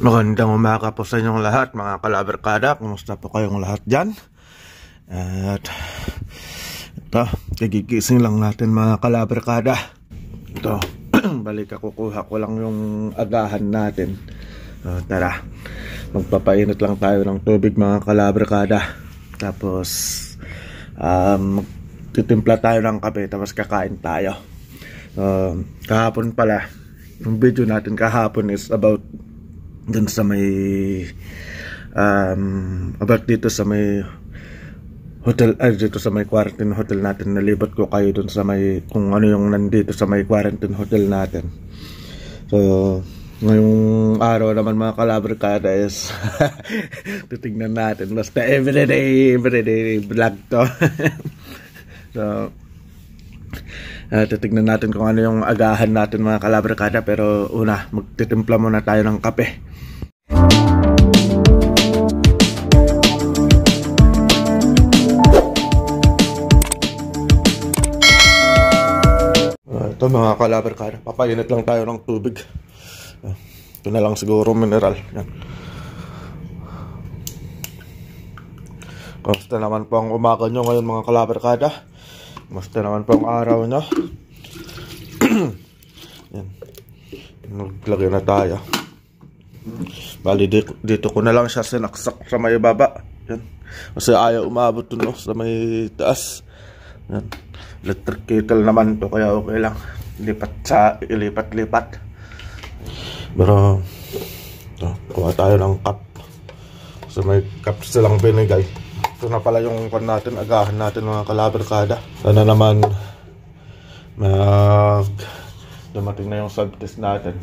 Magandang umaga po sa inyong lahat, mga kalabarkada. Kumusta po kayong lahat dyan? At ito, kagigising lang natin mga kalabarkada. Ito, balik kukuha ko lang yung agahan natin. Tara, magpapainit lang tayo ng tubig mga kalabarkada. Tapos magtitimpla tayo ng kape, tapos kakain tayo. Kahapon pala, yung video natin kahapon is about dun sa may about dito sa may hotel, dito sa may quarantine hotel natin. Nalibot ko kayo dun sa may, kung ano yung nandito sa may quarantine hotel natin. So ngayong araw naman mga kalabarkada is titignan natin, basta everyday vlog to. So titignan natin kung ano yung agahan natin mga kalabarkada. Pero una, magtitimpla muna tayo ng kape. Ito mga kalabarkada, papainit lang tayo ng tubig. Ito na lang siguro mineral. Yan. Kamusta naman po ang umaga nyo ngayon mga kalabarkada? Kamusta naman po ang araw nyo? Yan. Naglagay na tayo. Bali dito ko na lang siya sinaksak sa may baba. Yan. Kasi ayaw umabot dun, no, sa may taas. Yan. Electric kettle naman to, kaya okay lang. Ilipat-lipat. Pero ito, kuha tayo ng cup. So may cup silang binigay. Ito na pala yung pan natin, agahan natin mga kalabarkada. Sana naman dumating na yung swab test natin.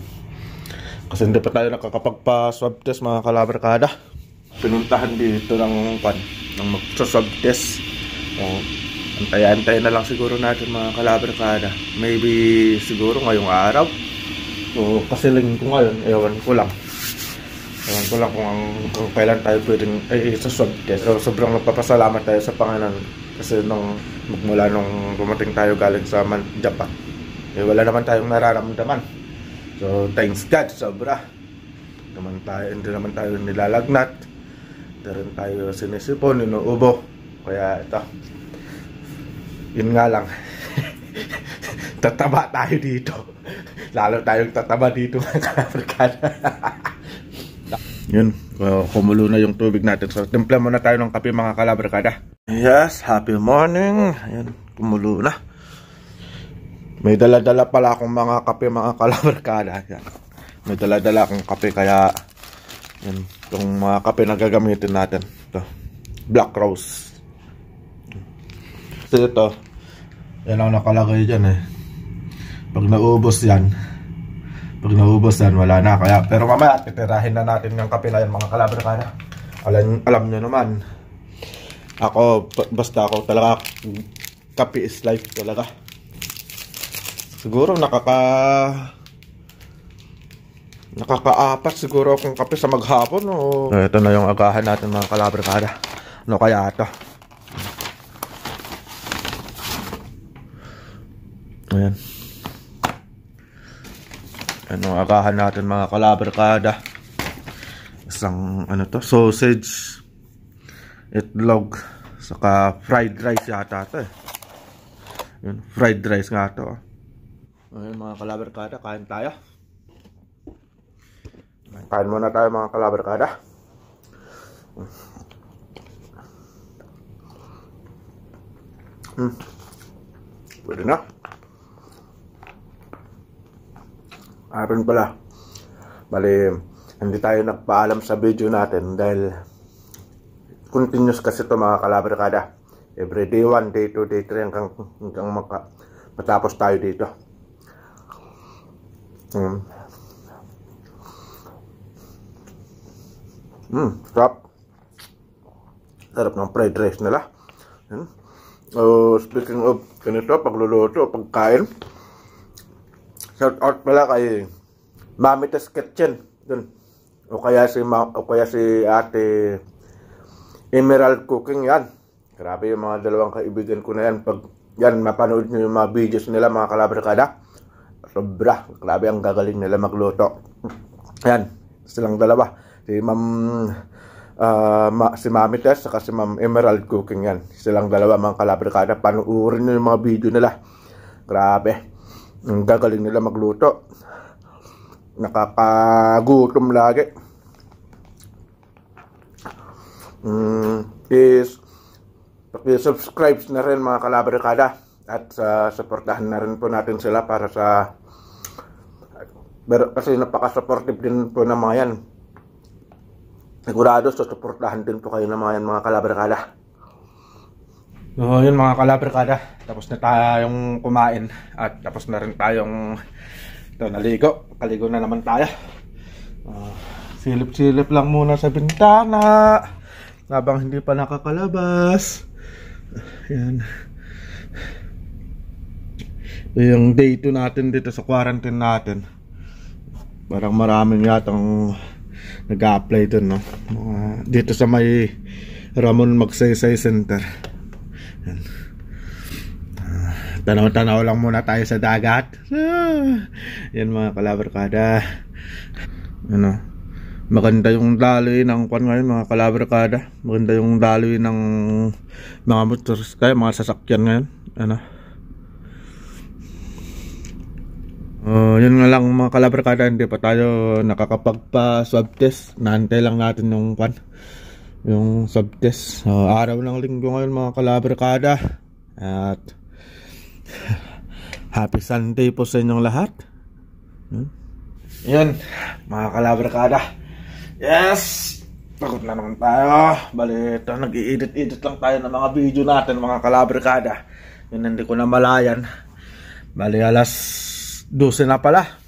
Kasi hindi pa tayo nakakapagpa-swab test mga kalabarkada. Pinuntahan dito ng pan, ng magsa-swab test. Antay-antay na lang siguro natin mga kalabarkada. Maybe siguro ngayong araw. So kasi lang ko ngayon, ewan ko lang kung kailan tayo pwedeng isa-swab test. So sobrang nagpapasalamat tayo sa Panginoon. Kasi magmula nung bumating tayo galing sa Japan, wala naman tayong nararamdaman. So thanks God, sobra. Hindi naman tayo nilalagnat. Hindi rin tayo sinisipon, inuubo. Kaya ito, yun nga lang. Tataba tayo dito. Lalo tayong tataba dito mga kalabarkada. Yun, kumulo na yung tubig natin. So timpla muna tayo ng kape mga kalabarkada. Yes, happy morning. Ayan, kumulo na. May dala-dala pala akong mga kape mga kalabarkada. Ayan. May dala-dala akong kape, kaya yan, itong mga kape na gagamitin natin. Ito, Black Rose. So ito, yan ang nakalagay dyan eh. Pag naubos yan, wala na. Kaya, pero mamaya, titirahin na natin yung kape na yan mga kalabarkada. Alam nyo naman, basta ako talaga, kape is life talaga. Siguro nakakaapat siguro akong kape sa maghapon. Ito na yung agahan natin mga kalabarkada. Ano kaya ito? Ayan. Ano agahan natin mga kalabarkada? Isang sausage, itlog, saka fried rice yata ito eh. Yun, fried rice nga ito. Ayan mga kalabarkada, kain tayo. Kain muna tayo mga kalabarkada. Pwede na. Aaron pala, bali hindi tayo nagpaalam sa video natin dahil continuous kasi ito mga kalabarkada. Every day 1, day 2, day 3 hanggang matapos tayo dito. Sarap ng fried rice nila. Speaking of ganito, pagluluto, pagkain, shout out pala kay Mami Tess Kitchen dun. O kaya si Ate Emerald Cooking yan. Grabe yung mga dalawang kaibigan ko na yan. Pag yan, mapanood nyo yung mga videos nila mga kalabarkada. Sobra, grabe ang gagaling nila magluto. Ayan, Silang dalawa. Si Mami Tess saka si Ma'am Emerald Cooking yan. Silang dalawa mga kalabrikada. Panuorin nyo yung mga video nila. Grabe. Ang gagaling nila magluto. Nakakagutom lagi. Subscribe na rin mga kalabrikada. At supportahan na rin po natin sila para sa... Kasi napaka-supportive din po ng mga yan. Sigurado susuportahan din po kayo ng mga yan mga kalabrikada. So yun mga kalabrikada, tapos na tayong kumain. At tapos na rin tayong naligo. Kaligo na naman tayo. Silip-silip lang muna sa bintana habang hindi pa nakakalabas. Yan. Yung day 2 natin dito sa quarantine natin. Parang maraming yatang nag-a-apply dun, no? Dito sa may Ramon Magsaysay Center. Yan. Tanaw-tanaw lang muna tayo sa dagat. Yan mga kalabrikada. Ano? Maganda yung daloy ng kwan ngayon mga kalabrikada. Maganda yung daloy ng mga motors kaya mga sasakyan ngayon. Ano? Yun nga lang mga kalabrikada, hindi pa tayo nakakapagpa-swab test. Naantay lang natin yung kwan, yung swab test. Araw ng linggo ngayon mga kalabrikada. At happy Sunday po sa inyong lahat. Yan mga kalabrikada. Yes! Pagod na naman tayo. Bali ito, nag-i-edit lang tayo ng mga video natin mga kalabrikada. Yun, hindi ko na malayan. Bali alas 12 na pala.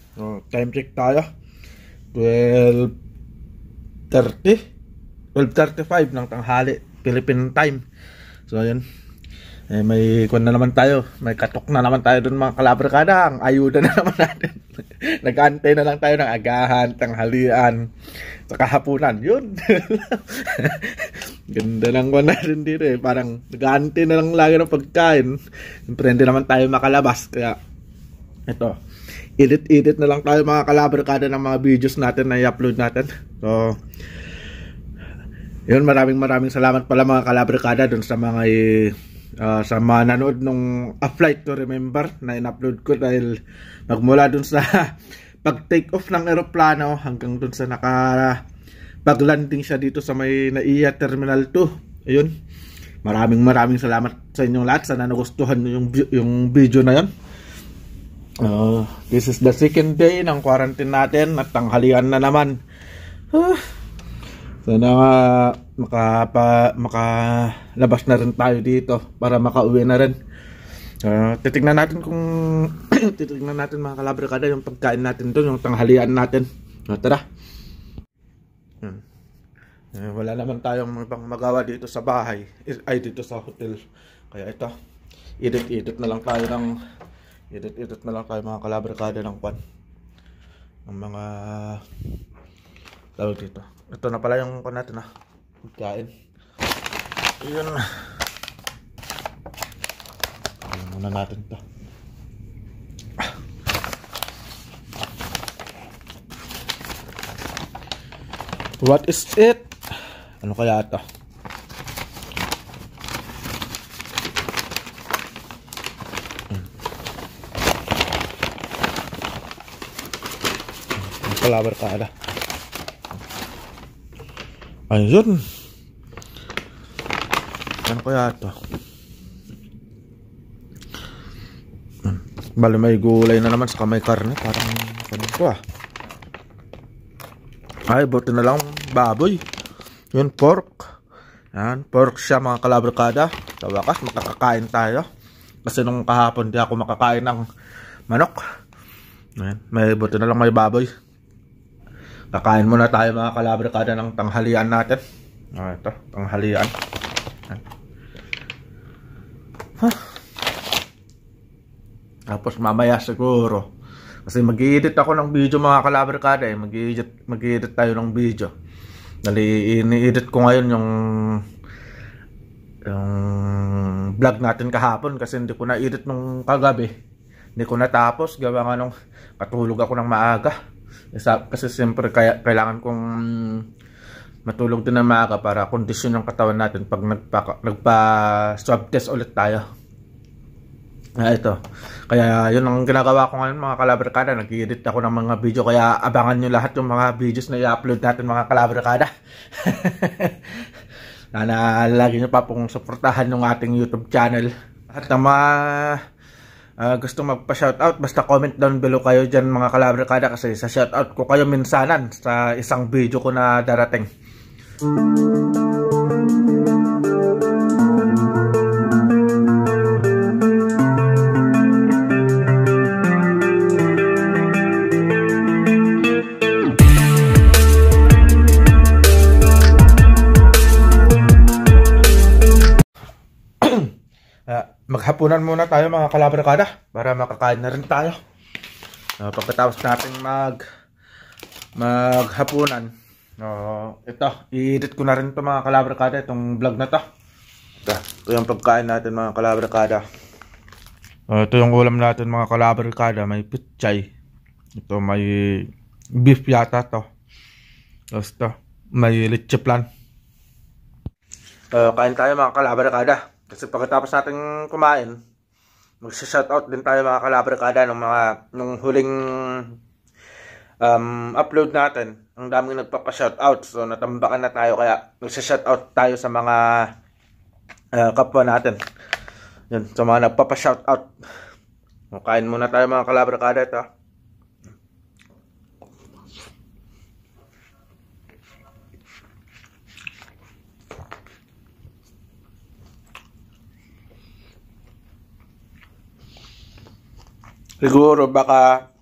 Time check tayo. 12:35 ng tanghali Philippine time. So ayun. May kwan na naman tayo. May katok na naman tayo dun mga kalabrikada. Ang ayuda na naman natin. Nag-antay na lang tayo ng agahan, tanghalian, saka hapunan. Yun. Ganda ng kwan natin dito eh. Parang nag-antay na lang lagi ng pagkain. Siyempre hindi naman tayo makalabas. Kaya ito, edit na lang tayo mga kalabrikada ng mga videos natin na i-upload natin. So yun, maraming salamat pala mga kalabrikada dun sa mga sa mga nanood nung A Flight to Remember na in-upload ko, dahil magmula dun sa pag-take off ng eroplano hanggang dun sa pag-landing siya dito sa may NAIA Terminal 2. Ayun, maraming salamat sa inyong lahat. Sana nagustuhan nyo yung video na yun. This is the second day ng quarantine natin at tanghalian na naman. Sana nga makalabas na rin tayo dito para makauwi na rin. Titignan natin titignan natin mga kalabrikada yung pagkain natin doon, yung tanghalian natin. Tara. Wala naman tayong ibang magawa dito sa bahay, ay dito sa hotel. Kaya ito, edit na lang tayo mga kalabrikada ng kwan, ng mga tawag dito. Ito na pala yung kwan natin pagkain. Ayun. Ayun muna natin to. What is it? Ano kaya ito? Kalabrikada. Ayun. Ano kaya ito? Bali may gulay na naman, saka may karne. Parang ito Ay, buti na lang baboy. Yun, pork. Yan, pork siya mga kalabrikada. Sa wakas, makakakain tayo. Kasi nung kahapon di ako makakain ng manok. Yan, buti na lang may baboy. Kakain muna tayo mga kalabrikada ng tanghalian natin. Ito, tanghalian. Tapos mamaya siguro, kasi mag-i-edit ako ng video mga kalabrikada mag-i-edit tayo ng video. Dali ini-edit ko ngayon yung vlog natin kahapon, kasi hindi ko na-edit nung kagabi. Hindi ko natapos, gawa nga nung katulog ako ng maaga. Kasi siyempre kailangan kong matulog din ng maaga para kondisyon ng katawan natin pag nagpa-swab test ulit tayo. Ito. Kaya yun ang ginagawa ko ngayon mga kalabarkada. Nag-edit ako ng mga video. Kaya abangan nyo lahat yung mga videos na i-upload natin mga kalabarkada. Sana lagi nyo pa pong suportahan yung ating YouTube channel. At na gusto magpa-shoutout, basta comment down below kayo dyan mga kalabarkada. Kasi sa shoutout ko kayo minsanan sa isang video ko na darating. Maghapunan muna tayo mga kalabarkada para makakain na rin tayo. Pagkatapos natin maghapunan, ito, i-edit ko na rin ito mga kalabarkada, itong vlog na to. Ito yung pagkain natin mga kalabarkada. Ito yung ulam natin mga kalabarkada, may pichay. Ito may beef yata to. Tapos ito, may leche plan. Kain tayo mga kalabarkada. Kasi pagkatapos natin kumain, magsa-shoutout din tayo mga kalabarkada nung huling upload natin. Ang daming nagpapa-shoutout. So natambakan na tayo kaya magsa-shoutout tayo sa mga kapwa natin. Yun, sa mga nagpapa-shoutout. Kain muna tayo mga kalabarkada ito. Siguro baka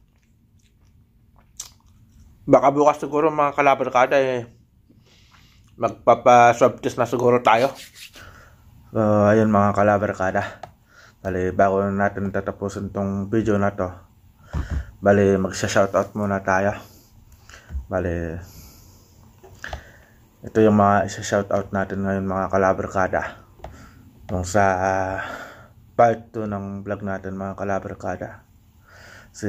bukas siguro mga kalabarkada magpapa-swab test na siguro tayo. Ayun mga kalabarkada. Bali bago natin tatapusin tong video na to, bali magsa-shoutout muna tayo. Bali ito yung mga isa-shoutout natin ngayon mga kalabarkada. Yung sa part 2 ng vlog natin mga kalabarkada. Si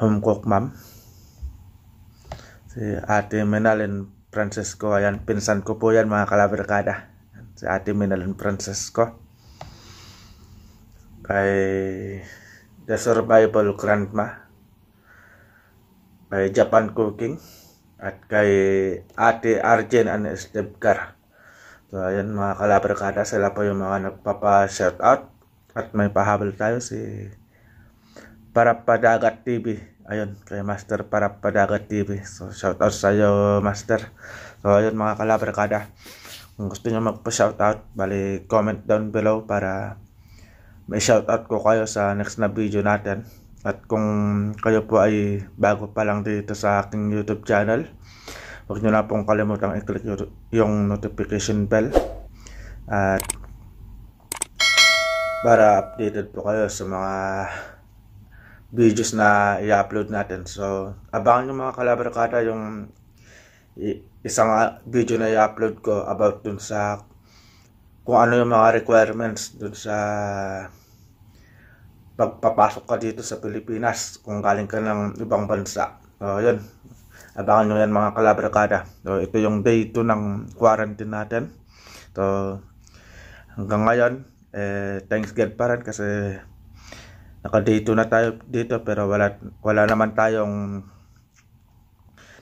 Home Cook Ma'am, si Ate Menalyn Francesco, ayan, pinsan ko po yan mga kalabarkada, si Ate Menalyn Francesco. Kay The Survival Grandma, kay Japan Cooking, at kay Ate Arjen and Estebcar. So ayan mga kalabarkada, sila po yung mga nagpapa-shoutout. At may pahabol tayo si Parapadagat TV. Ayun, kay Master Parapadagat TV. So shoutout sa iyo Master. So ayun mga kalabarkada, kung gusto niyo magpa-shoutout, bali comment down below para may shoutout ko kayo sa next na video natin. At kung kayo po ay bago pa lang dito sa aking YouTube channel, huwag niyo na pong kalimutang i-click yung notification bell at para updated po kayo sa mga videos na i-upload natin. So abangan nyo mga kalabarkada yung isang video na i-upload ko about dun sa kung ano yung mga requirements dun sa pagpapasok ka dito sa Pilipinas kung galing ka ng ibang bansa. So yun, abangan nyo yan mga kalabarkada. So ito yung day 2 ng quarantine natin. So hanggang ngayon, thanks God pa rin kasi naka-day 2 na tayo dito, pero wala naman tayong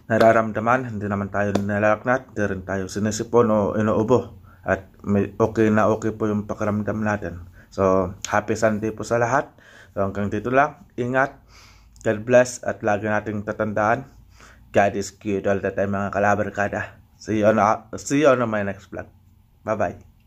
nararamdaman, hindi naman tayo nilalaknat, hindi rin tayo sinisipon o inuubo, at okay na okay po yung pakiramdam natin. So happy Sunday po sa lahat. So hanggang dito lang, ingat, God bless, at lagi nating tatandaan, God is good all the time mga kalabarkada. See you on my next vlog. Bye bye.